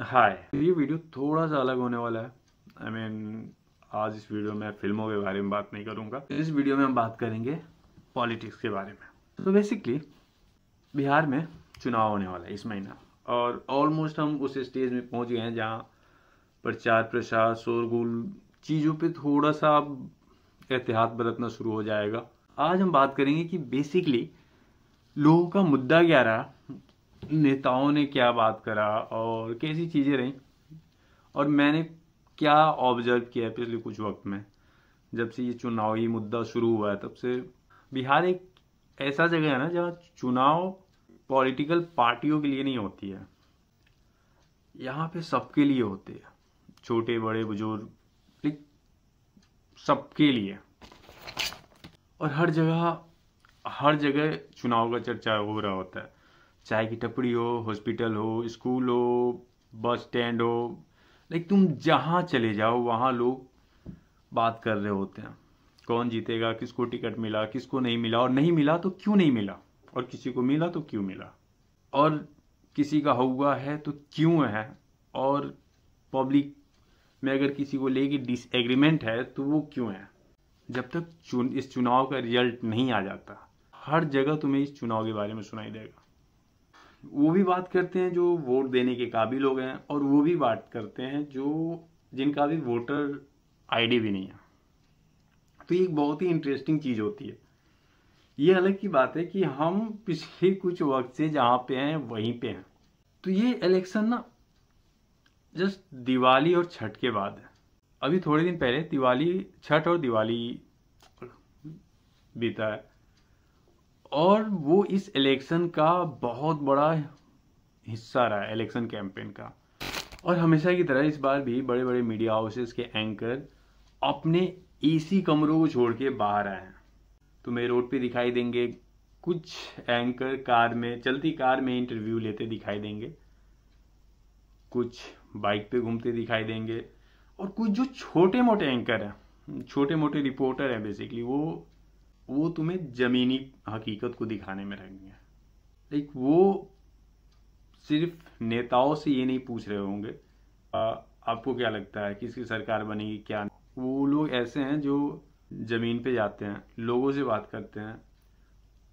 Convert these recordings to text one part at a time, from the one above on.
हाय, ये वीडियो थोड़ा सा अलग होने वाला है। आज इस वीडियो में फिल्मों के बारे में बात नहीं करूंगा। इस वीडियो में हम बात करेंगे पॉलिटिक्स के बारे में। तो बेसिकली बिहार में चुनाव होने वाला है इस महीना, और ऑलमोस्ट हम उस स्टेज में पहुंच गए हैं जहां प्रचार प्रसार शोरगुल चीज़ों पे थोड़ा सा एहतियात बरतना शुरू हो जाएगा। आज हम बात करेंगे कि बेसिकली लोगों का मुद्दा क्या रहा, नेताओं ने क्या बात करा और कैसी चीज़ें रही, और मैंने क्या ऑब्जर्व किया है पिछले कुछ वक्त में। जब से ये चुनावी मुद्दा शुरू हुआ है तब से बिहार एक ऐसा जगह है ना जहाँ चुनाव पॉलिटिकल पार्टियों के लिए नहीं होती है, यहाँ पे सबके लिए होते हैं, छोटे बड़े बुजुर्ग, लाइक सबके लिए। और हर जगह चुनाव का चर्चा हो रहा होता है, चाय की टपरी हो, हॉस्पिटल हो, स्कूल हो, बस स्टैंड हो, लाइक तुम जहाँ चले जाओ वहाँ लोग बात कर रहे होते हैं। कौन जीतेगा, किसको टिकट मिला, किसको नहीं मिला, और नहीं मिला तो क्यों नहीं मिला, और किसी को मिला तो क्यों मिला, और किसी का हुआ है तो क्यों है, और पब्लिक में अगर किसी को लेके डिसएग्रीमेंट है तो वो क्यों है। जब तक इस चुनाव का रिजल्ट नहीं आ जाता, हर जगह तुम्हें इस चुनाव के बारे में सुनाई देगा। वो भी बात करते हैं जो वोट देने के काबिल हो गए हैं, और वो भी बात करते हैं जिनका भी वोटर आईडी भी नहीं है। तो ये एक बहुत ही इंटरेस्टिंग चीज होती है। ये अलग की बात है कि हम पिछले कुछ वक्त से जहां पे हैं वहीं पे हैं। तो ये इलेक्शन ना जस्ट दिवाली और छठ के बाद है। अभी थोड़े दिन पहले छठ और दिवाली बीता है, और वो इस इलेक्शन का बहुत बड़ा हिस्सा रहा है, इलेक्शन कैंपेन का। और हमेशा की तरह इस बार भी बड़े बड़े मीडिया हाउसेस के एंकर अपने एसी कमरों को छोड़ के बाहर आए हैं। तुम्हें रोड पे दिखाई देंगे, कुछ एंकर चलती कार में इंटरव्यू लेते दिखाई देंगे, कुछ बाइक पे घूमते दिखाई देंगे, और कुछ जो छोटे मोटे एंकर हैं, छोटे मोटे रिपोर्टर हैं, बेसिकली वो तुम्हें जमीनी हकीकत को दिखाने में रहेंगे। लाइक वो सिर्फ नेताओं से ये नहीं पूछ रहे होंगे आपको क्या लगता है किसकी सरकार बनेगी क्या। वो लोग ऐसे हैं जो जमीन पे जाते हैं, लोगों से बात करते हैं,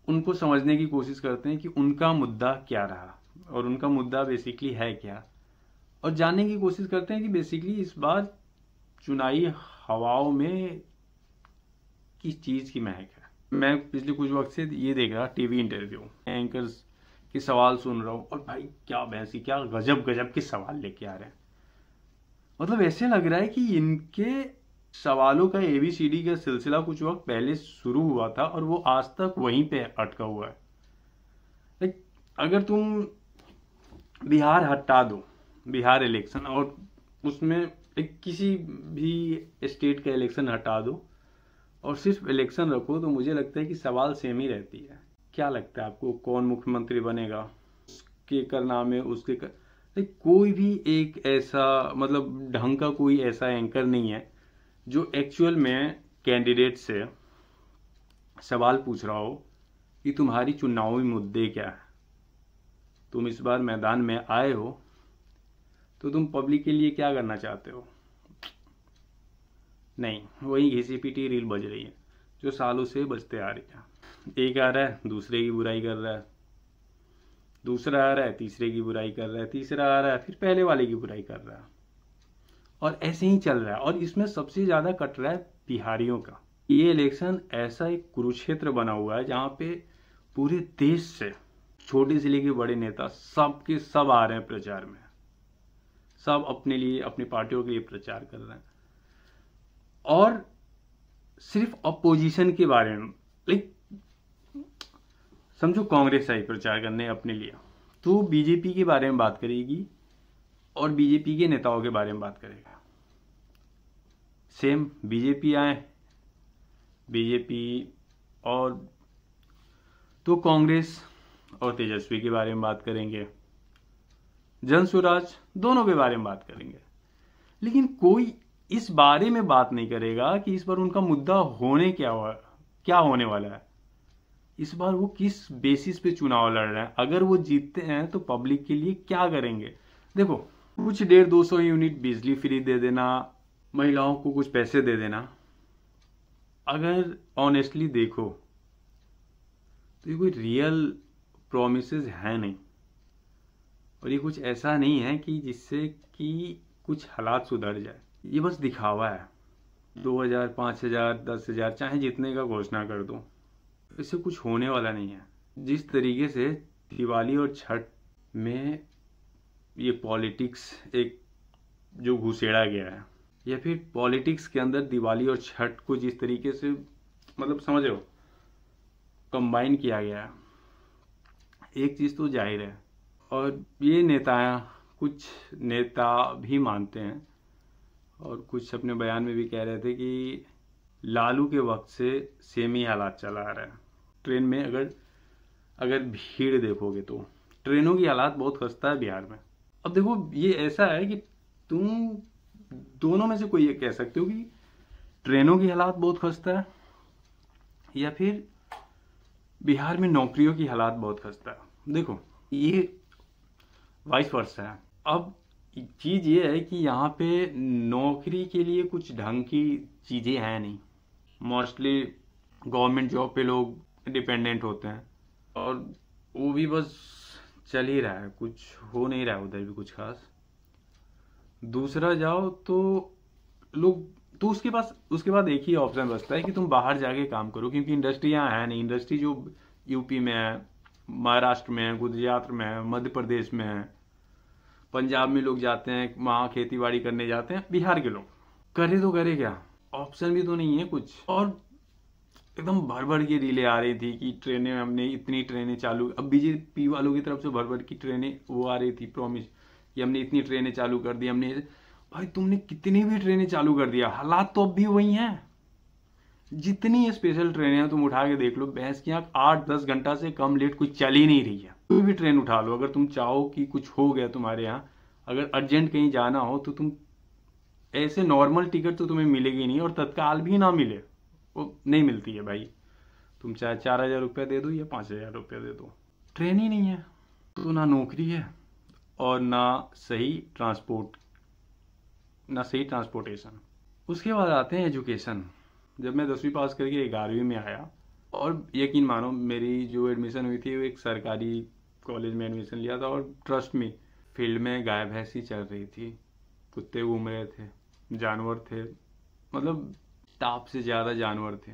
उनको समझने की कोशिश करते हैं कि उनका मुद्दा क्या रहा और उनका मुद्दा बेसिकली है क्या, और जानने की कोशिश करते हैं कि बेसिकली इस बार चुनावी हवाओं में किस चीज की महक है। मैं पिछले कुछ वक्त से ये देख रहा, टीवी इंटरव्यू एंकर्स के सवाल सुन रहा हूँ, और भाई क्या भैंसी, क्या गजब गजब के सवाल लेके आ रहे हैं। मतलब ऐसे लग रहा है कि इनके सवालों का एबीसीडी का सिलसिला कुछ वक्त पहले शुरू हुआ था और वो आज तक वहीं पे अटका हुआ है। लाइक अगर तुम बिहार हटा दो, बिहार इलेक्शन, और उसमें एक किसी भी स्टेट का इलेक्शन हटा दो और सिर्फ इलेक्शन रखो, तो मुझे लगता है कि सवाल सेम ही रहती है। क्या लगता है आपको, कौन मुख्यमंत्री बनेगा, उसके कर नाम है, उसके कर कोई भी एक ऐसा मतलब ढंग का कोई ऐसा एंकर नहीं है जो एक्चुअल में कैंडिडेट से सवाल पूछ रहा हो कि तुम्हारी चुनावी मुद्दे क्या है, तुम इस बार मैदान में आए हो तो तुम पब्लिक के लिए क्या करना चाहते हो। नहीं, वही घिसी पिटी रील बज रही है जो सालों से बजते आ रही है। एक आ रहा है दूसरे की बुराई कर रहा है, दूसरा आ रहा है तीसरे की बुराई कर रहा है, तीसरा आ रहा है फिर पहले वाले की बुराई कर रहा है, और ऐसे ही चल रहा है। और इसमें सबसे ज्यादा कट रहा है बिहारियों का। ये इलेक्शन ऐसा एक कुरुक्षेत्र बना हुआ है जहां पे पूरे देश से छोटे से लेके बड़े नेता सब के सब आ रहे हैं प्रचार में, सब अपने लिए अपनी पार्टियों के लिए प्रचार कर रहे हैं, और सिर्फ अपोजिशन के बारे में, लाइक समझो कांग्रेस आई प्रचार करने अपने लिए, तो बीजेपी के बारे में बात करेगी और बीजेपी के नेताओं के बारे में बात करेगा। सेम बीजेपी आए, बीजेपी और तो कांग्रेस और तेजस्वी के बारे में बात करेंगे, जन स्वराज दोनों के बारे में बात करेंगे, लेकिन कोई इस बारे में बात नहीं करेगा कि इस बार उनका मुद्दा क्या होने वाला है, इस बार वो किस बेसिस पे चुनाव लड़ रहे हैं, अगर वो जीतते हैं तो पब्लिक के लिए क्या करेंगे। देखो, कुछ 150-200 यूनिट बिजली फ्री दे देना, महिलाओं को कुछ पैसे दे देना। अगर ऑनेस्टली देखो तो ये कोई रियल प्रोमिसेस है नहीं, और ये कुछ ऐसा नहीं है कि जिससे कि कुछ हालात सुधर जाए। ये बस दिखावा है। 2000, 5000, 10,000 चाहे जितने का घोषणा कर दो, इससे कुछ होने वाला नहीं है। जिस तरीके से दिवाली और छठ में ये पॉलिटिक्स एक जो घुसेड़ा गया है, या फिर पॉलिटिक्स के अंदर दिवाली और छठ को जिस तरीके से मतलब समझ रहे हो कंबाइन किया गया है, एक चीज़ तो जाहिर है, और ये कुछ नेता भी मानते हैं, और कुछ अपने बयान में भी कह रहे थे कि लालू के वक्त से सेम ही हालात चला आ रहा है। ट्रेन में अगर भीड़ देखोगे तो ट्रेनों की हालात बहुत खस्ता है बिहार में। अब देखो ये ऐसा है कि तुम दोनों में से कोई एक कह सकते हो कि ट्रेनों की हालात बहुत खस्ता है, या फिर बिहार में नौकरियों की हालात बहुत खस्ता है। देखो ये वाइस वर्सा है। अब चीज ये है कि यहाँ पे नौकरी के लिए कुछ ढंग की चीजें हैं नहीं। मोस्टली गवर्नमेंट जॉब पे लोग डिपेंडेंट होते हैं, और वो भी बस चल ही रहा है, कुछ हो नहीं रहा है उधर भी कुछ खास। दूसरा जाओ तो लोग तो उसके बाद एक ही ऑप्शन बचता है कि तुम बाहर जाके काम करो, क्योंकि इंडस्ट्री यहाँ है नहीं। इंडस्ट्री जो यूपी में है, महाराष्ट्र में है, गुजरात में है, मध्य प्रदेश में है, पंजाब में लोग जाते हैं, वहाँ खेती बाड़ी करने जाते हैं। बिहार के लोग करे तो करे क्या, ऑप्शन भी तो नहीं है कुछ। और एकदम भर भर के रीलें आ रही थी कि ट्रेनें, हमने इतनी ट्रेनें चालू, अब बीजेपी वालों की तरफ से भर भर की ट्रेनें वो आ रही थी, प्रॉमिस कि हमने इतनी ट्रेनें चालू कर दी, हमने। भाई तुमने कितनी भी ट्रेनें चालू कर दिया, हालात तो अब भी वही हैं। जितनी स्पेशल ट्रेनें हैं तुम उठा के देख लो, भैंस की आंख 8-10 घंटा से कम लेट कोई चल ही नहीं रही है। कोई भी ट्रेन उठा लो, अगर तुम चाहो कि कुछ हो गया तुम्हारे यहाँ, अगर अर्जेंट कहीं जाना हो तो तुम ऐसे नॉर्मल टिकट तो तुम्हें मिलेगी नहीं, और तत्काल भी ना मिले वो नहीं मिलती है भाई। तुम चाहे 4,000 रुपया दे दो या 5,000 रुपया दे दो, ट्रेन ही नहीं है तो ना नौकरी है और ना सही ट्रांसपोर्टेशन। उसके बाद आते हैं एजुकेशन। जब मैं 10वीं पास करके 11वीं में आया, और यकीन मानो मेरी जो एडमिशन हुई थी वो एक सरकारी कॉलेज में एडमिशन लिया था, और ट्रस्ट में फील्ड में गाय भैंसी चल रही थी, कुत्ते घूम रहे थे, जानवर थे, मतलब स्टाफ से ज़्यादा जानवर थे।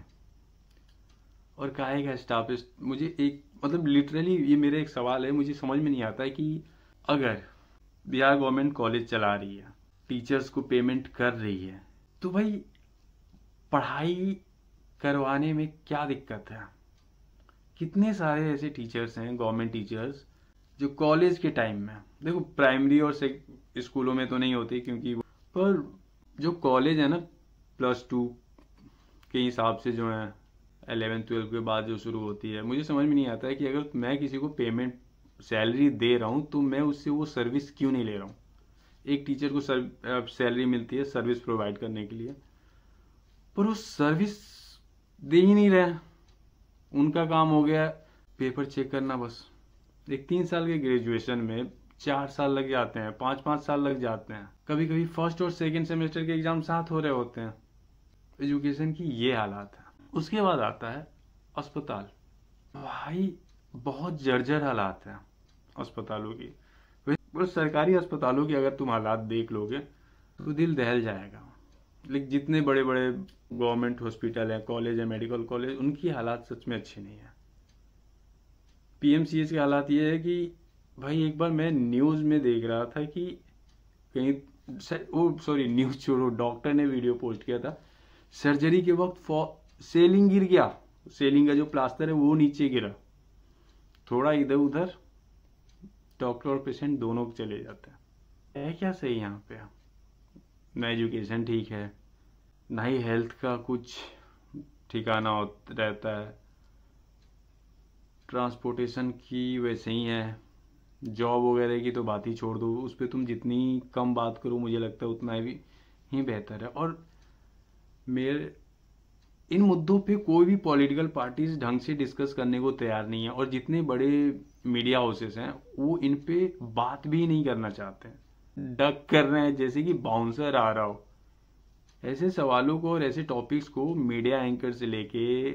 और काहे का स्टाफ है, मुझे एक मतलब लिटरली ये मेरा एक सवाल है, मुझे समझ में नहीं आता है कि अगर बिहार गवर्नमेंट कॉलेज चला रही है, टीचर्स को पेमेंट कर रही है, तो भाई पढ़ाई करवाने में क्या दिक्कत है। कितने सारे ऐसे टीचर्स हैं, गवर्नमेंट टीचर्स, जो कॉलेज के टाइम में, देखो प्राइमरी और स्कूलों में तो नहीं होती क्योंकि, पर जो कॉलेज है ना +2 के हिसाब से जो है 11-12 के बाद जो शुरू होती है, मुझे समझ में नहीं आता है कि अगर मैं किसी को पेमेंट सैलरी दे रहा हूँ तो मैं उससे वो सर्विस क्यों नहीं ले रहा हूँ। एक टीचर को सैलरी मिलती है सर्विस प्रोवाइड करने के लिए, पर वो सर्विस दे ही नहीं रहे। उनका काम हो गया पेपर चेक करना बस। एक 3 साल के ग्रेजुएशन में 4 साल लग जाते हैं, 5-5 साल लग जाते हैं, कभी कभी फर्स्ट और सेकंड सेमेस्टर के एग्जाम साथ हो रहे होते हैं। एजुकेशन की ये हालात है। उसके बाद आता है अस्पताल। भाई बहुत जर्जर हालात हैं अस्पतालों की। वैसे सरकारी अस्पतालों की अगर तुम हालात देख लोगे तो दिल दहल जाएगा। लेकिन जितने बड़े बड़े गवर्नमेंट हॉस्पिटल हैं, कॉलेज है, मेडिकल कॉलेज, उनकी हालात सच में अच्छी नहीं है। पीएमसीएच के हालात ये है कि भाई एक बार मैं न्यूज़ में देख रहा था कि कहीं न्यूज़ छोड़ो, डॉक्टर ने वीडियो पोस्ट किया था, सर्जरी के वक्त सेलिंग गिर गया, सेलिंग का जो प्लास्टर है वो नीचे गिरा, थोड़ा इधर उधर, डॉक्टर और पेशेंट दोनों चले जाते हैं। है क्या सही यहाँ पे? ना एजुकेशन ठीक है, ना ही हेल्थ का कुछ ठिकाना रहता है, ट्रांसपोर्टेशन की वैसे ही है, जॉब वगैरह की तो बात ही छोड़ दो, उस पर तुम जितनी कम बात करो मुझे लगता है उतना ही बेहतर है। और मेरे इन मुद्दों पे कोई भी पॉलिटिकल पार्टीज ढंग से डिस्कस करने को तैयार नहीं है, और जितने बड़े मीडिया हाउसेस हैं वो इन पे बात भी नहीं करना चाहते हैं। डक कर रहे हैं जैसे कि बाउंसर आ रहा हो। ऐसे सवालों को और ऐसे टॉपिक्स को मीडिया एंकर से लेके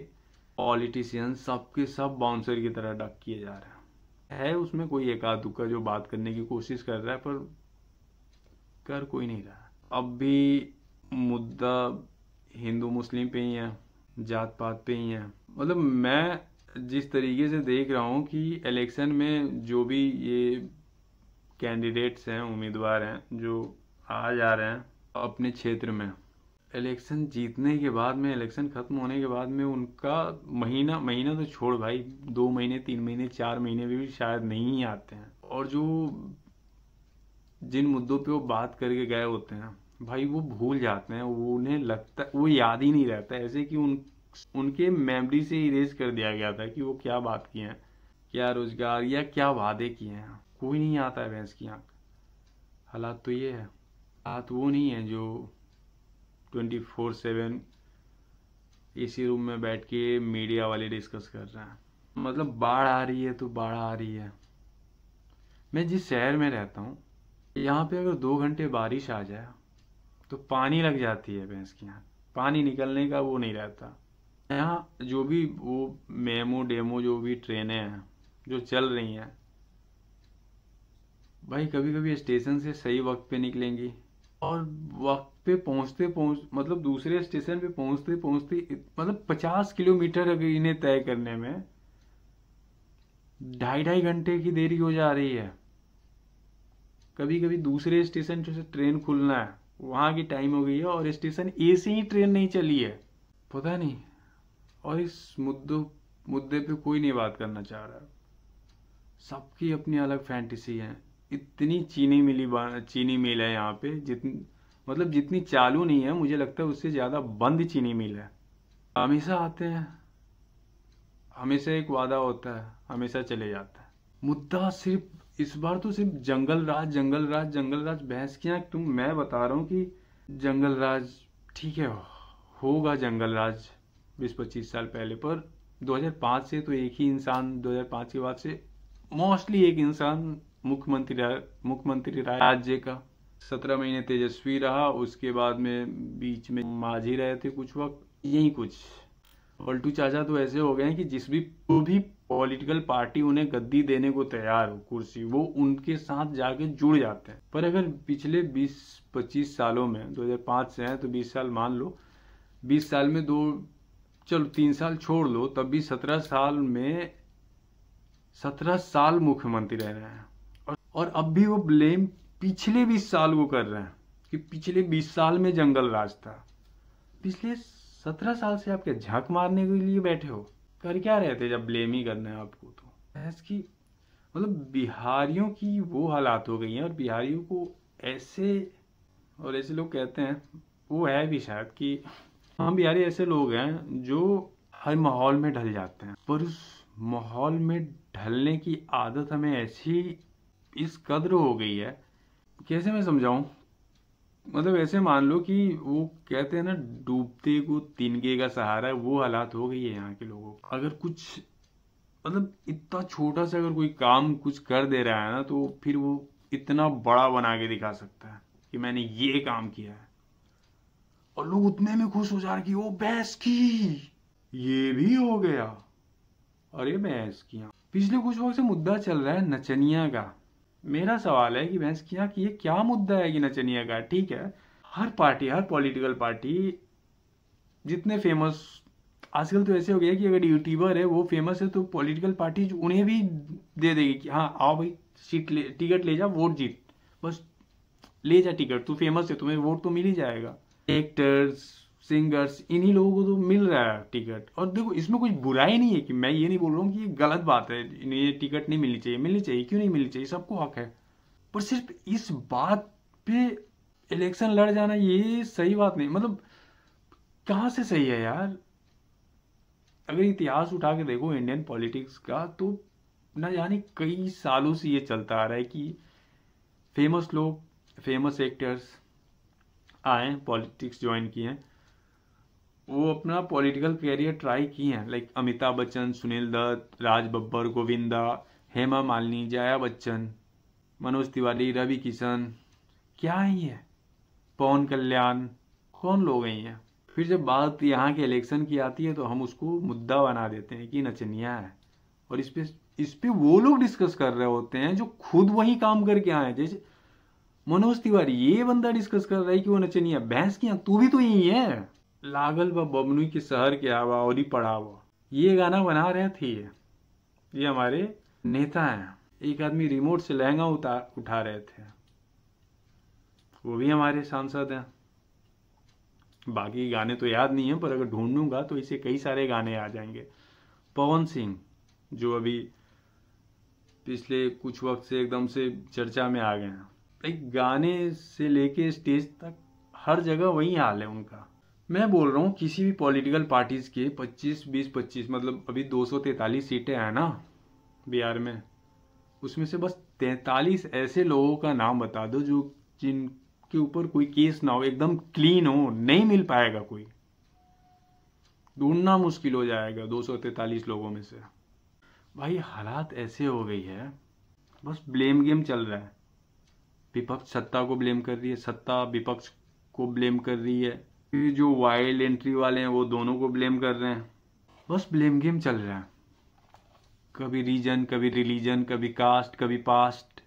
पॉलिटिशियन सबके सब बाउंसर की तरह डक किए जा रहे हैं। है उसमें कोई एक आध दुक्का जो बात करने की कोशिश कर रहा है, पर कर कोई नहीं रहा। अब भी मुद्दा हिंदू मुस्लिम पे ही है, जात पात पे ही है। मतलब मैं जिस तरीके से देख रहा हूँ कि इलेक्शन में जो भी ये कैंडिडेट्स हैं, उम्मीदवार हैं जो आ जा रहे हैं अपने क्षेत्र में, इलेक्शन जीतने के बाद में, इलेक्शन खत्म होने के बाद में उनका महीना महीना तो छोड़ भाई, 2 महीने 3 महीने 4 महीने भी शायद नहीं आते हैं। और जो जिन मुद्दों पे वो बात करके गए होते हैं भाई, वो भूल जाते हैं, वो उन्हें लगता, वो याद ही नहीं रहता, ऐसे कि उनके मेमोरी से इरेज कर दिया गया था कि वो क्या बात किए हैं, क्या रोजगार या क्या वादे किए हैं। कोई नहीं आता है भैंस की आंख। हालात तो ये है। हालात वो नहीं है जो 24/7 इसी रूम में बैठ के मीडिया वाले डिस्कस कर रहे हैं। मतलब बाढ़ आ रही है तो बाढ़ आ रही है। मैं जिस शहर में रहता हूँ, यहाँ पे अगर 2 घंटे बारिश आ जाए तो पानी लग जाती है भैंस की यहाँ। पानी निकलने का वो नहीं रहता। यहाँ जो भी वो मेमो डेमो जो भी ट्रेनें हैं जो चल रही हैं भाई, कभी कभी स्टेशन से सही वक्त पे निकलेंगी और वक्त पे मतलब दूसरे स्टेशन पे पहुंचते पहुंचते मतलब 50 किलोमीटर अगर इन्हें तय करने में 2.5 घंटे की देरी हो जा रही है। कभी कभी दूसरे स्टेशन से ट्रेन खुलना है, वहां की टाइम हो गई है और स्टेशन ए से ही ट्रेन नहीं चली है, पता नहीं। और इस मुद्दे पे कोई नहीं बात करना चाह रहा। सबकी अपनी अलग फैंटेसी है। इतनी चीनी मिल है यहाँ पे, जितनी चालू नहीं है, मुझे लगता है उससे ज्यादा बंद चीनी मिल है। हमेशा आते हैं, हमेशा एक वादा होता है, हमेशा चले जाता है। मुद्दा सिर्फ इस बार तो सिर्फ जंगल राज जंगल राज जंगल राज। भैंस की आंख, मैं बता रहा हूँ कि जंगल राज ठीक है, होगा जंगल राज 20-25 साल पहले, पर 2005 से तो एक ही इंसान, 2005 के बाद से मोस्टली एक इंसान मुख्यमंत्री रहा राज्य का। 17 महीने तेजस्वी रहा, उसके बाद में बीच में मांझी रहे थे कुछ वक्त, यही कुछ। पलटू चाचा तो ऐसे हो गए हैं कि जो भी पॉलिटिकल पार्टी उन्हें गद्दी देने को तैयार हो, कुर्सी, वो उनके साथ जाके जुड़ जाते हैं। पर अगर पिछले 20-25 सालों में, 2005 से है तो 20 साल मान लो, 20 साल में चलो 3 साल छोड़ लो, तब भी 17 साल मुख्यमंत्री रह रहे हैं। और अब भी वो ब्लेम पिछले 20 साल को कर रहे हैं कि पिछले 20 साल में जंगल राज था। पिछले 17 साल से आप क्या झक मारने के लिए बैठे हो? कर क्या रहे थे जब ब्लेम ही करना है आपको? तो ऐसी मतलब बिहारियों की वो हालात हो गई हैं। और बिहारियों को ऐसे लोग कहते हैं, वो है भी शायद, कि हम बिहारी ऐसे लोग हैं जो हर माहौल में ढल जाते हैं, पर उस माहौल में ढलने की आदत हमें ऐसी इस कद्र हो गई है, कैसे मैं समझाऊं। मतलब ऐसे मान लो कि वो कहते हैं ना, डूबते को तिनके का सहारा है, वो हालात हो गई है यहाँ के लोगों को। अगर कुछ मतलब इतना छोटा सा अगर कोई काम कुछ कर दे रहा है ना, तो फिर वो इतना बड़ा बना के दिखा सकता है कि मैंने ये काम किया है, और लोग उतने में खुश हो जा रहे कि वो भैंस की ये भी हो गया। अरे भैंस की, पिछले कुछ वक्त से मुद्दा चल रहा है नचनिया का। मेरा सवाल है कि भैंस की आंख, ये क्या मुद्दा है कि नचनिया का? ठीक है, हर पॉलिटिकल पार्टी जितने फेमस, आजकल तो ऐसे हो गया कि अगर यूट्यूबर है वो फेमस है तो पॉलिटिकल पार्टी उन्हें भी दे देगी कि हाँ आओ भाई, टिकट ले जा, वोट जीत, बस ले जा टिकट, तू फेमस है, तुम्हें वोट तो मिल ही जाएगा। एक्टर्स, सिंगर्स, इन्हीं लोगों को तो मिल रहा है टिकट। और देखो, इसमें कुछ बुराई नहीं है, कि मैं ये नहीं बोल रहा हूँ कि ये गलत बात है, इन्हें ये टिकट नहीं मिलनी चाहिए, मिलनी चाहिए, क्यों नहीं मिलनी चाहिए, सबको हक है। पर सिर्फ इस बात पे इलेक्शन लड़ जाना, ये सही बात नहीं। मतलब कहाँ से सही है यार? अगर इतिहास उठा के देखो इंडियन पॉलिटिक्स का, तो न जाने कई सालों से ये चलता आ रहा है कि फेमस लोग, फेमस एक्टर्स आए, पॉलिटिक्स ज्वाइन किए हैं, वो अपना पॉलिटिकल कैरियर ट्राई किए हैं। लाइक अमिताभ बच्चन, सुनील दत्त, राज बब्बर, गोविंदा, हेमा मालिनी, जया बच्चन, मनोज तिवारी, रवि किशन, क्या है ये? पवन कल्याण, कौन लोग हैं ये? फिर जब बात यहाँ के इलेक्शन की आती है तो हम उसको मुद्दा बना देते हैं कि नचनिया है, और इस पे वो लोग डिस्कस कर रहे होते हैं जो खुद वही काम करके आए। जैसे मनोज तिवारी, ये बंदा डिस्कस कर रहा है कि वो नचनिया, भैंस की तू भी तो यही है। लागल व बबनुई के शहर के हवा और ही पढ़ावा, ये गाना बना रहे थे। ये हमारे नेता हैं। एक आदमी रिमोट से लहंगा उठा रहे थे, वो भी हमारे सांसद हैं। बाकी गाने तो याद नहीं है, पर अगर ढूंढूंगा तो इसे कई सारे गाने आ जाएंगे। पवन सिंह, जो अभी पिछले कुछ वक्त से एकदम से चर्चा में आ गए हैं, एक गाने से लेके स्टेज तक हर जगह वही हाल है उनका। मैं बोल रहा हूँ किसी भी पॉलिटिकल पार्टीज के 25 मतलब अभी 243 सीटें हैं ना बिहार में, उसमें से बस 43 ऐसे लोगों का नाम बता दो जो जिनके ऊपर कोई केस ना हो, एकदम क्लीन हो। नहीं मिल पाएगा कोई, ढूंढना मुश्किल हो जाएगा 243 लोगों में से। भाई हालात ऐसे हो गई है, बस ब्लेम गेम चल रहा है। विपक्ष सत्ता को ब्लेम कर रही है, सत्ता विपक्ष को ब्लेम कर रही है, ये जो वाइल्ड एंट्री वाले हैं वो दोनों को ब्लेम कर रहे हैं। बस ब्लेम गेम चल रहा है, कभी रीजन, कभी रिलीजन, कभी कास्ट, कभी पास्ट।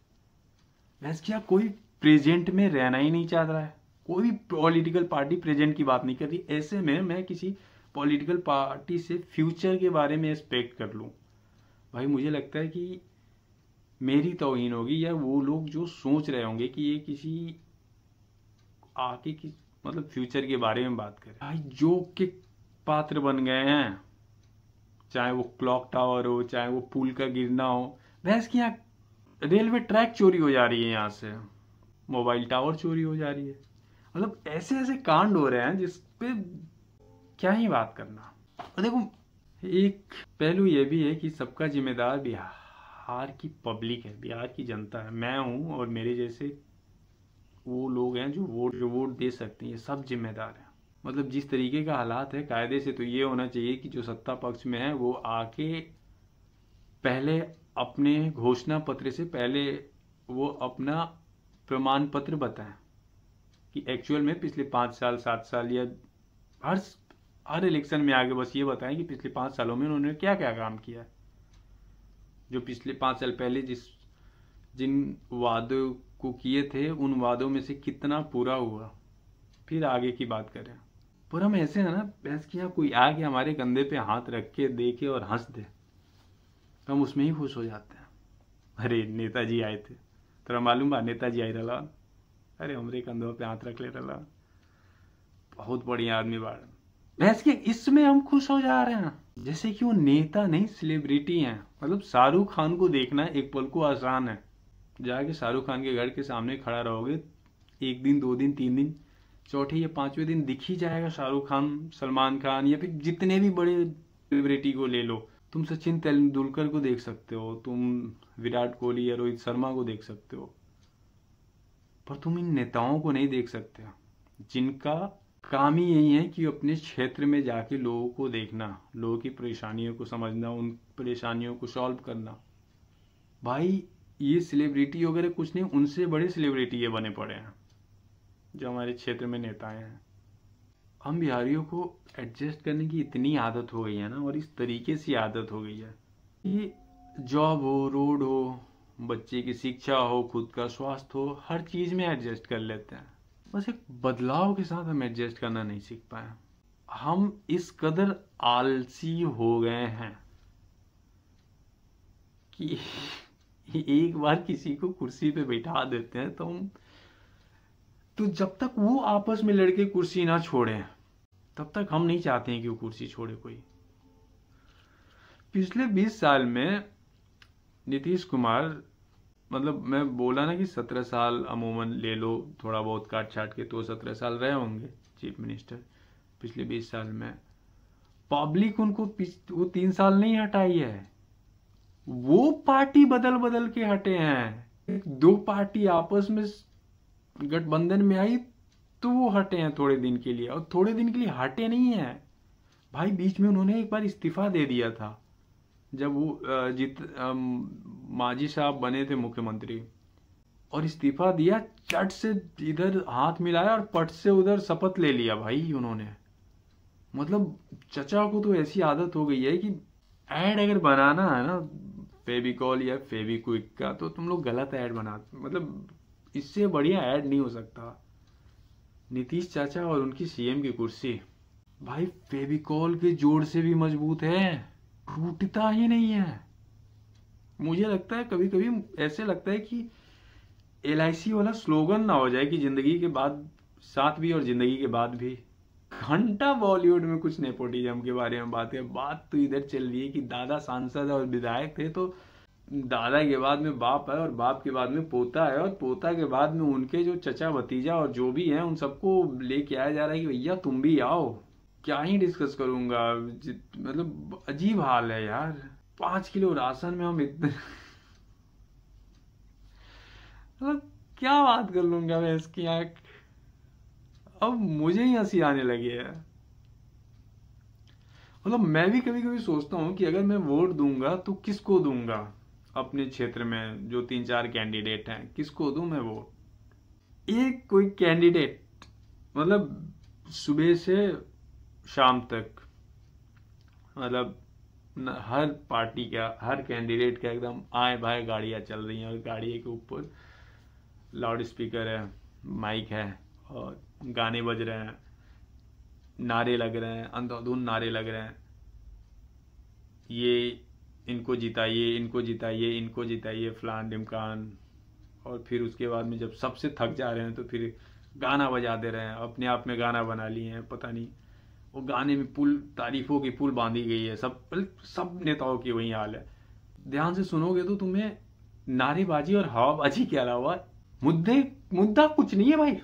वैसे क्या कोई प्रेजेंट में रहना ही नहीं चाह रहा है, कोई भी पॉलिटिकल पार्टी प्रेजेंट की बात नहीं कर रही। ऐसे में मैं किसी पॉलिटिकल पार्टी से फ्यूचर के बारे में एक्सपेक्ट कर लूं, भाई मुझे लगता है कि मेरी तौहीन होगी, या वो लोग जो सोच रहे होंगे कि ये किसी आगे की मतलब फ्यूचर के बारे में बात करें। भाई जोक के पात्र बन गए हैं, चाहे वो क्लॉक टावर हो, चाहे वो पुल का गिरना हो। भैंस की यहाँ रेलवे ट्रैक चोरी हो जा रही है, यहाँ से मोबाइल टावर चोरी हो जा रही है। मतलब ऐसे ऐसे कांड हो रहे हैं जिसपे क्या ही बात करना। और देखो एक पहलू ये भी है कि सबका जिम्मेदार बिहार की पब्लिक है, बिहार की जनता है। मैं हूं और मेरे जैसे वो लोग हैं जो वोट दे सकते हैं, ये सब जिम्मेदार हैं। मतलब जिस तरीके का हालात है, कायदे से तो ये होना चाहिए कि जो सत्ता पक्ष में है वो आके पहले अपने घोषणा पत्र से पहले वो अपना प्रमाण पत्र बताएं कि एक्चुअल में पिछले 5 साल 7 साल या हर इलेक्शन में आगे बस ये बताएं कि पिछले 5 सालों में उन्होंने क्या क्या काम किया है। जो पिछले 5 साल पहले जिन वादों को किए थे, उन वादों में से कितना पूरा हुआ, फिर आगे की बात करें। पर हम ऐसे है ना, भैंस की यहाँ कोई आके हमारे कंधे पे हाथ रख के देखे और हंस दे, हम उसमें ही खुश हो जाते हैं। अरे नेताजी आए थे, तेरा मालूम बा नेताजी आए रहा, अरे हमरे कंधों पे हाथ रख ले रहा, बहुत बढ़िया आदमी बाड़। भैंस के इसमें हम खुश हो जा रहे हैं, जैसे कि वो नेता नहीं सेलिब्रिटी हैं। मतलब शाहरुख खान को देखना एक पल को आसान है, जाके शाहरुख खान के घर के सामने खड़ा रहोगे, 1 दिन 2 दिन 3 दिन, चौथे या 5वें दिन दिख ही जाएगा शाहरुख खान, सलमान खान, या फिर जितने भी बड़े सेलिब्रिटी को ले लो। तुम सचिन तेंदुलकर को देख सकते हो, तुम विराट कोहली या रोहित शर्मा को देख सकते हो, पर तुम इन नेताओं को नहीं देख सकते जिनका काम ही यही है कि अपने क्षेत्र में जाके लोगों को देखना, लोगों की परेशानियों को समझना, उन परेशानियों को सॉल्व करना। भाई ये सेलिब्रिटी वगैरह कुछ नहीं, उनसे बड़े सेलिब्रिटी ये बने पड़े हैं जो हमारे क्षेत्र में नेताएं हैं। हम बिहारियों को एडजस्ट करने की इतनी आदत हो गई है ना, और इस तरीके से आदत हो गई है कि जॉब हो, रोड हो, बच्चे की शिक्षा हो, खुद का स्वास्थ्य हो, हर चीज में एडजस्ट कर लेते हैं। बस एक बदलाव के साथ हम एडजस्ट करना नहीं सीख पाए। हम इस कदर आलसी हो गए हैं कि एक बार किसी को कुर्सी पे बैठा देते हैं तो जब तक वो आपस में लड़के कुर्सी ना छोड़े तब तक हम नहीं चाहते हैं कि वो कुर्सी छोड़े कोई। पिछले 20 साल में नीतीश कुमार, मतलब मैं बोला ना कि 17 साल अमूमन ले लो, थोड़ा बहुत काट छाट के, तो 17 साल रहे होंगे चीफ मिनिस्टर। पिछले 20 साल में पब्लिक उनको वो 3 साल नहीं हटाई है, वो पार्टी बदल बदल के हटे हैं। 2 पार्टी आपस में गठबंधन में आई तो वो हटे हैं थोड़े दिन के लिए, और थोड़े दिन के लिए हटे नहीं है भाई। बीच में उन्होंने एक बार इस्तीफा दे दिया था जब वो मांझी साहब बने थे मुख्यमंत्री, और इस्तीफा दिया, चट से इधर हाथ मिलाया और पट से उधर शपथ ले लिया भाई उन्होंने। मतलब चचा को तो ऐसी आदत हो गई है कि ऐड अगर बनाना है ना फेविकॉल या फेविक्विक का, तो तुम लोग गलत ऐड बना, मतलब इससे बढ़िया ऐड नहीं हो सकता। नीतीश चाचा और उनकी सीएम की कुर्सी भाई फेविकॉल के जोड़ से भी मजबूत है, टूटता ही नहीं है। मुझे लगता है कभी कभी ऐसे लगता है कि LIC वाला स्लोगन ना हो जाए कि जिंदगी के बाद साथ भी और जिंदगी के बाद भी। घंटा बॉलीवुड में कुछ नेपोटिज्म के बारे में बात है, बात तो इधर चल रही है कि दादा सांसद और विधायक थे, तो दादा के बाद में बाप है और बाप के बाद में पोता है और पोता के बाद में उनके जो चचा भतीजा और जो भी हैं उन सबको लेके आया जा रहा है कि भैया तुम भी आओ। क्या ही डिस्कस करूंगा, मतलब अजीब हाल है यार। 5 किलो राशन में हम इतने मतलब क्या बात कर लूंगा मैं इसकी आंख। अब मुझे ही हंसी आने लगी है। मतलब मैं भी कभी कभी सोचता हूँ कि अगर मैं वोट दूंगा तो किसको दूंगा। अपने क्षेत्र में जो 3-4 कैंडिडेट हैं, किसको दूं मैं वोट। एक कोई कैंडिडेट मतलब सुबह से शाम तक, मतलब हर पार्टी का हर कैंडिडेट का एकदम आए भाई गाड़ियां चल रही हैं और गाड़ी के ऊपर लाउड स्पीकर है, माइक है और गाने बज रहे हैं, नारे लग रहे हैं, अंधाधुन नारे लग रहे हैं, ये इनको जिताइए, इनको जिताइए, इनको जिताइए, फलान ढिमकान। और फिर उसके बाद में जब सबसे थक जा रहे हैं तो फिर गाना बजा दे रहे हैं, अपने आप में गाना बना लिए हैं, पता नहीं वो गाने में पुल तारीफों की पुल बांधी गई है। सब नेताओं की वही हाल है। ध्यान से सुनोगे तो तुम्हें नारेबाजी और हवाबाजी के अलावा मुद्दा कुछ नहीं है भाई।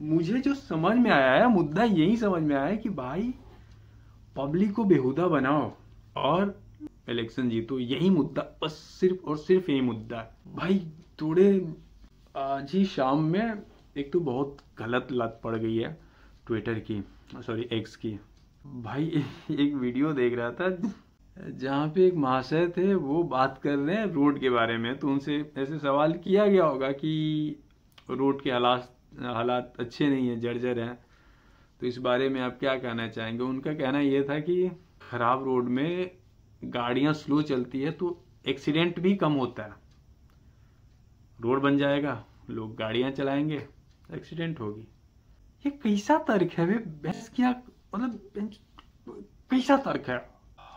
मुझे जो समझ में आया है, मुद्दा यही समझ में आया है कि भाई पब्लिक को बेहुदा बनाओ और इलेक्शन जीतो, यही मुद्दा, बस सिर्फ और सिर्फ यही मुद्दा है भाई। थोड़े आज ही शाम में एक तो बहुत गलत लत पड़ गई है ट्विटर की, सॉरी एक्स की। भाई एक वीडियो देख रहा था जहाँ पे एक महाशय थे, वो बात कर रहे हैं रोड के बारे में। तो उनसे ऐसे सवाल किया गया होगा कि रोड के हालात अच्छे नहीं है, जर्जर हैं, तो इस बारे में आप क्या कहना चाहेंगे। उनका कहना यह था कि खराब रोड में गाड़ियां स्लो चलती है तो एक्सीडेंट भी कम होता है। रोड बन जाएगा, लोग गाड़ियां चलाएंगे, एक्सीडेंट होगी। ये कैसा तर्क है वे, बहस किया मतलब कैसा तर्क है।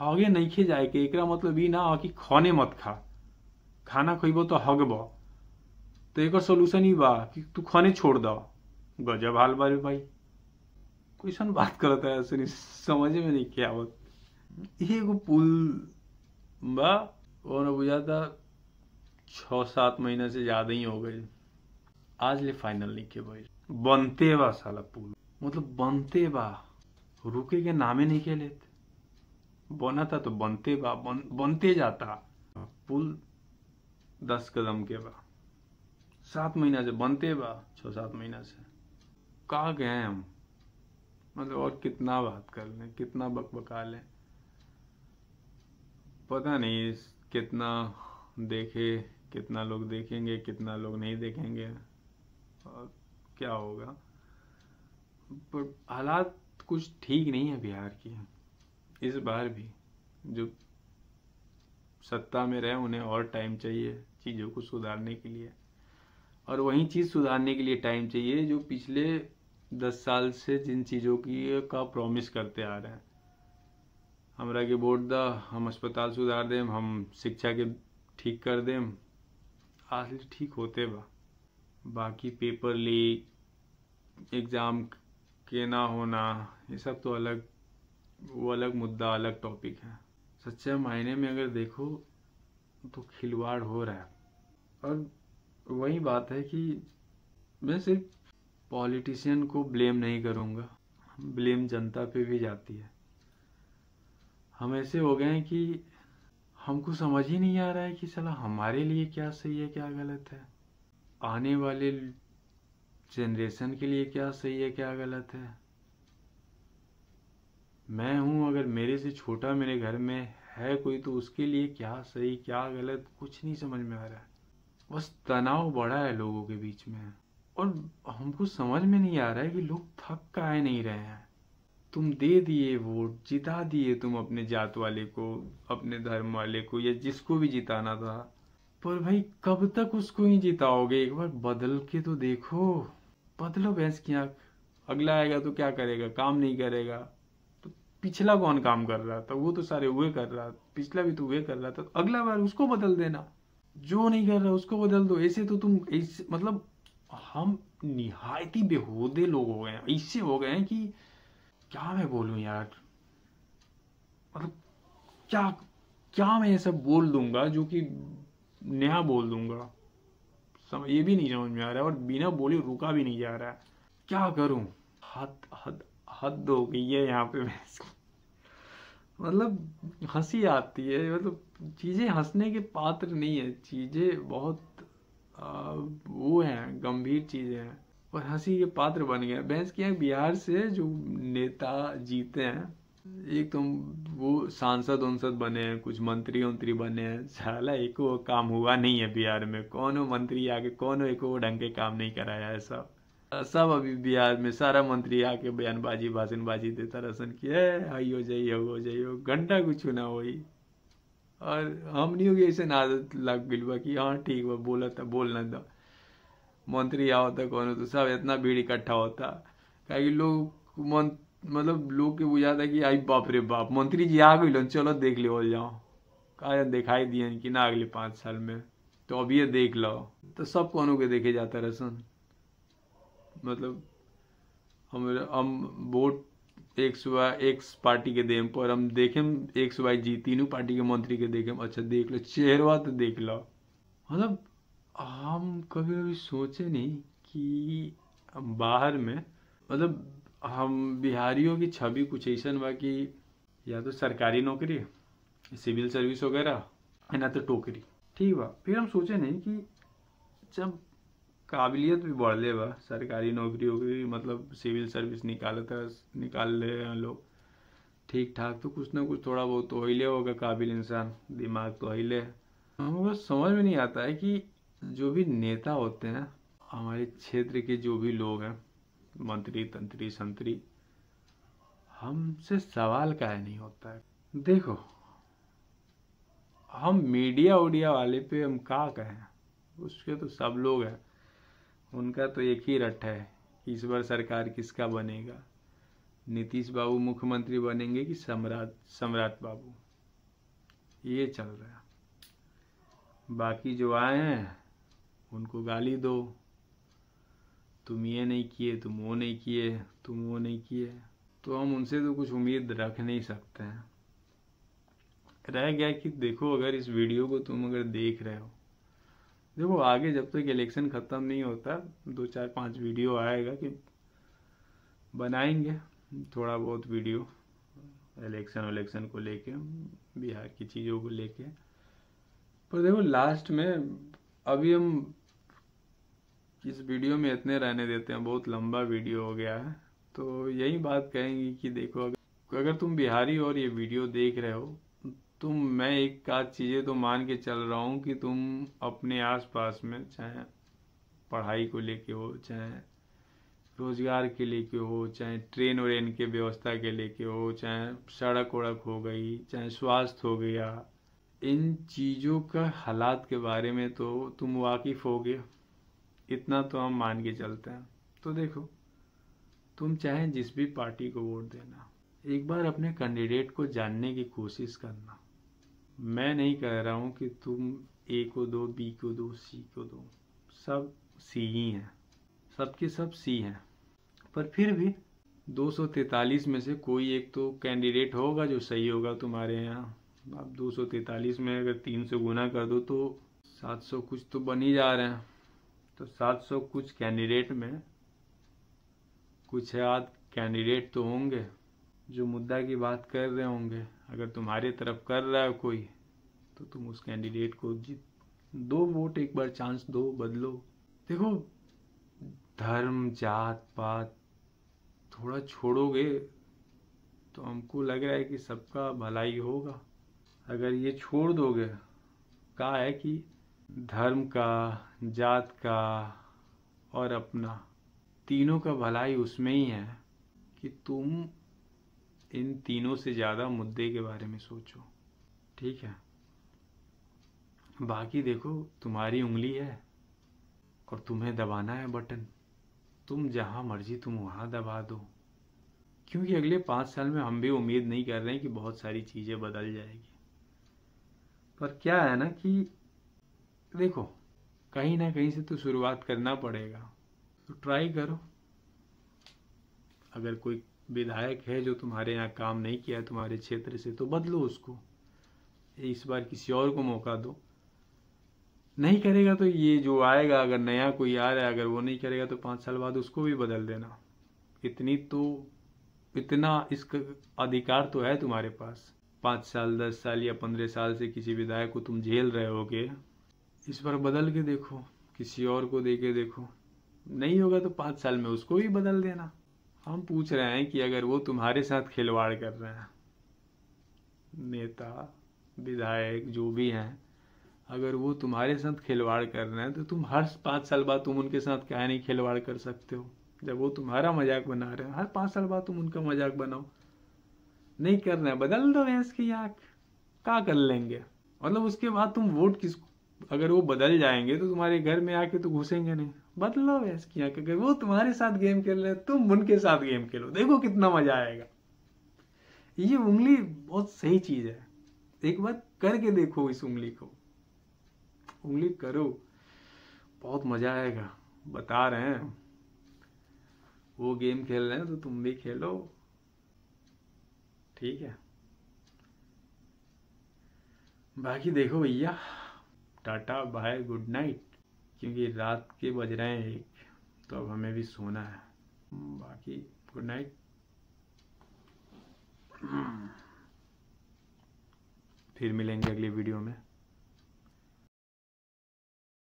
आगे नहीं खे जाए के एकरा मतलब ई ना कि खाने मत खा, खाना खइबो तो हगबो, तो एक सोल्यूशन ही बा कि तू खाने छोड़ दो। गजब हाल बा रे भाई, क्वेश्चन बात करता है ऐसे, नहीं समझ में नहीं क्या आवत। ये एगो पुल बा और बुझाता 6-7 महीना से ज्यादा ही हो गए, आज ले फाइनल नहीं के भाई। बनते बा साला पुल, मतलब बनते बा, रुके के नामे नहीं के लेते। बना था तो बनते बा, बनते जाता। पुल 10 कदम के बा, 7 महीना से बनते बा, 6-7 महीना से। कहाँ गए हम, मतलब और कितना बात कर लें, कितना बकबका लें, पता नहीं कितना देखे, कितना लोग देखेंगे, कितना लोग नहीं देखेंगे और क्या होगा। पर हालात कुछ ठीक नहीं है बिहार की। इस बार भी जो सत्ता में रहे उन्हें और टाइम चाहिए चीज़ों को सुधारने के लिए, और वही चीज़ सुधारने के लिए टाइम चाहिए जो पिछले 10 साल से जिन चीज़ों की का प्रॉमिस करते आ रहे हैं। हमरा के वोट दा, हम अस्पताल सुधार देम, हम शिक्षा के ठीक कर देम, आज ठीक होते बा। बाकी पेपर लीक, एग्ज़ाम के ना होना, ये सब तो अलग, वो अलग मुद्दा, अलग टॉपिक है। सच्चे मायने में अगर देखो तो खिलवाड़ हो रहा है। और वही बात है कि मैं सिर्फ पॉलिटिशियन को ब्लेम नहीं करूँगा, ब्लेम जनता पे भी जाती है। हम ऐसे हो गए हैं कि हमको समझ ही नहीं आ रहा है कि साला हमारे लिए क्या सही है क्या गलत है, आने वाले जनरेशन के लिए क्या सही है क्या गलत है। मैं हूं, अगर मेरे से छोटा मेरे घर में है कोई, तो उसके लिए क्या सही क्या गलत कुछ नहीं समझ में आ रहा है। बस तनाव बढ़ा है लोगों के बीच में। और हमको समझ में नहीं आ रहा है कि लोग थक काहे नहीं रहे हैं। तुम दे दिए वोट, जिता दिए तुम अपने जात वाले को, अपने धर्म वाले को, या जिसको भी जिताना था, पर भाई कब तक उसको ही जिताओगे? एक बार बदल के तो देखो। बदलो भैंस की आंख। अगला आएगा तो क्या करेगा? काम नहीं करेगा। तो पिछला कौन काम कर रहा था? वो तो सारे हुए कर रहा, पिछला भी तो हुए कर रहा था, तो अगला बार उसको बदल देना। जो नहीं कर रहा उसको बदल दो। ऐसे तो तुम ऐसे मतलब हम निहायती बेहूदे लोग हो गए हैं, ऐसे हो गए हैं कि क्या मैं बोलूं यार। मतलब क्या क्या मैं ये सब बोल दूंगा जो कि नया बोल दूंगा, ये भी नहीं समझ में आ रहा है, और बिना बोले रुका भी नहीं जा रहा है। क्या करूं? हद हद हद हो गई है यहाँ पे बहस की। मतलब हंसी आती है। मतलब चीजें हंसने के पात्र नहीं है, चीजें बहुत वो हैं, गंभीर चीजें हैं, और हंसी के पात्र बन गए। बहस किया बिहार से जो नेता जीते हैं, एक तो वो सांसद उनसद बने हैं, कुछ मंत्री उंत्री बने हैं, साला एको काम हुआ नहीं है बिहार में। कौन मंत्री आके कौन एको ढंग के काम नहीं कराया है। सब सब अभी बिहार में सारा मंत्री आके बयानबाजी भाषणबाजी देता रसन की है, आइयो जाइयो हो जाइयो, घंटा कुछ ना होई। और हमनी की ऐसे आदत लग गई बा कि हाँ ठीक बा, बोला था बोलना था। मंत्री आओ था कौन तो सब इतना भीड़ इकट्ठा होता, कहीं लोग मतलब लोग के बुझाता कि आई बाप रे बाप मंत्री जी आ गई, चलो देख लो जाओ। कहा दिखाई दिए कि ना अगले 5 साल में, तो अब ये देख लो। तो सब कौनों के देखे जाता रसन। मतलब हम वोट एक सुबह एक पार्टी के देम पर हम देखें, एक सुबह जी तीनों पार्टी के मंत्री के देखें, अच्छा देख लो चेहरा तो देख लो। मतलब हम कभी कभी सोचे नहीं कि बाहर में, मतलब हम बिहारियों की छवि कुछ ऐसा बा कि या तो सरकारी नौकरी, सिविल सर्विस वगैरह, है ना, तो टोकरी। ठीक बा, फिर हम सोचे नहीं कि जब काबिलियत भी बढ़ले बा, सरकारी नौकरी वोकरी मतलब सिविल सर्विस निकाल ले हैं लोग ठीक ठाक, तो कुछ ना कुछ थोड़ा बहुत तो हिले होगा, काबिल इंसान, दिमाग तो हिले। हमको बस समझ में नहीं आता है कि जो भी नेता होते हैं हमारे क्षेत्र के, जो भी लोग हैं, मंत्री तंत्री संतरी, हमसे सवाल काहे नहीं होता है। देखो हम मीडिया उडिया वाले पे हम का कहें, उसके तो सब लोग हैं, उनका तो एक ही रट है कि इस बार सरकार किसका बनेगा, नीतीश बाबू मुख्यमंत्री बनेंगे कि सम्राट सम्राट बाबू, ये चल रहा है। बाकी जो आए हैं उनको गाली दो, तुम ये नहीं किए, तुम वो नहीं किए, तुम वो नहीं किए, तो हम उनसे तो कुछ उम्मीद रख नहीं सकते हैं। रह गया कि देखो अगर इस वीडियो को तुम अगर देख रहे हो, देखो आगे जब तक इलेक्शन खत्म नहीं होता 2 4 5 वीडियो आएगा कि बनाएंगे थोड़ा बहुत वीडियो इलेक्शन को लेके, बिहार की चीज़ों को लेके। पर देखो लास्ट में अभी हम इस वीडियो में इतने रहने देते हैं, बहुत लंबा वीडियो हो गया है, तो यही बात कहेंगे कि देखो अगर तुम बिहारी और ये वीडियो देख रहे हो, तुम, मैं एक आध चीज़ें तो मान के चल रहा हूँ कि तुम अपने आसपास में, चाहे पढ़ाई को लेके हो, चाहे रोजगार के लेके हो, चाहे ट्रेन व्रेन के व्यवस्था के लेके हो, चाहे सड़क वड़क हो गई, चाहे स्वास्थ्य हो गया, इन चीज़ों का हालात के बारे में तो तुम वाकिफ होगे, इतना तो हम मान के चलते हैं। तो देखो तुम चाहे जिस भी पार्टी को वोट देना, एक बार अपने कैंडिडेट को जानने की कोशिश करना। मैं नहीं कह रहा हूँ कि तुम ए को दो, बी को दो, सी को दो, सब सी ही हैं, सबके सब सी हैं, पर फिर भी 243 में से कोई एक तो कैंडिडेट होगा जो सही होगा तुम्हारे यहाँ। अब 243 में अगर 3 से गुना कर दो तो 700 कुछ तो बन ही जा रहे हैं। तो 700 कुछ कैंडिडेट में कुछ आध कैंडिडेट तो होंगे जो मुद्दा की बात कर रहे होंगे। अगर तुम्हारे तरफ कर रहा है कोई, तो तुम उस कैंडिडेट को दो वोट, एक बार चांस दो, बदलो। देखो धर्म जात पात थोड़ा छोड़ोगे तो हमको लग रहा है कि सबका भलाई होगा। अगर ये छोड़ दोगे, कहा है कि धर्म का, जात का और अपना, तीनों का भलाई उसमें ही है कि तुम इन तीनों से ज़्यादा मुद्दे के बारे में सोचो। ठीक है, बाकी देखो तुम्हारी उंगली है और तुम्हें दबाना है बटन, तुम जहां मर्जी तुम वहां दबा दो। क्योंकि अगले 5 साल में हम भी उम्मीद नहीं कर रहे हैं कि बहुत सारी चीज़ें बदल जाएगी, पर क्या है ना कि देखो कहीं ना कहीं से तो शुरुआत करना पड़ेगा, तो ट्राई करो। अगर कोई विधायक है जो तुम्हारे यहाँ काम नहीं किया है तुम्हारे क्षेत्र से, तो बदलो उसको, इस बार किसी और को मौका दो। नहीं करेगा तो ये जो आएगा, अगर नया कोई आ रहा है, अगर वो नहीं करेगा तो 5 साल बाद उसको भी बदल देना। इतना इसका अधिकार तो है तुम्हारे पास। 5 साल 10 साल या 15 साल से किसी विधायक को तुम झेल रहे होगे, इस बार बदल के देखो, किसी और को दे के देखो। नहीं होगा तो 5 साल में उसको भी बदल देना। हम पूछ रहे हैं कि अगर वो तुम्हारे साथ खिलवाड़ कर रहे हैं, नेता विधायक जो भी हैं, अगर वो तुम्हारे साथ खिलवाड़ कर रहे हैं तो तुम हर 5 साल बाद तुम उनके साथ क्या नहीं खिलवाड़ कर सकते हो। जब वो तुम्हारा मजाक बना रहे हैं, हर 5 साल बाद तुम उनका मजाक बनाओ। नहीं करना है, बदल दो भैंस की आंख, क्या कर लेंगे। मतलब उसके बाद तुम वोट किस, अगर वो बदल जाएंगे तो तुम्हारे घर में आके तो घुसेंगे नहीं। बदलो भैंस की आंख, अगर वो तुम्हारे साथ गेम खेल रहे हैं तुम उनके साथ गेम खेलो, देखो कितना मजा आएगा। ये उंगली बहुत सही चीज है, एक बार करके देखो इस उंगली को, उंगली करो, बहुत मजा आएगा। बता रहे हैं, वो गेम खेल रहे हैं तो तुम भी खेलो। ठीक है, बाकी देखो भैया, टाटा बाय गुड नाइट, क्योंकि रात के बज रहे हैं 1, तो अब हमें भी सोना है। बाकी गुड नाइट, फिर मिलेंगे अगली वीडियो में।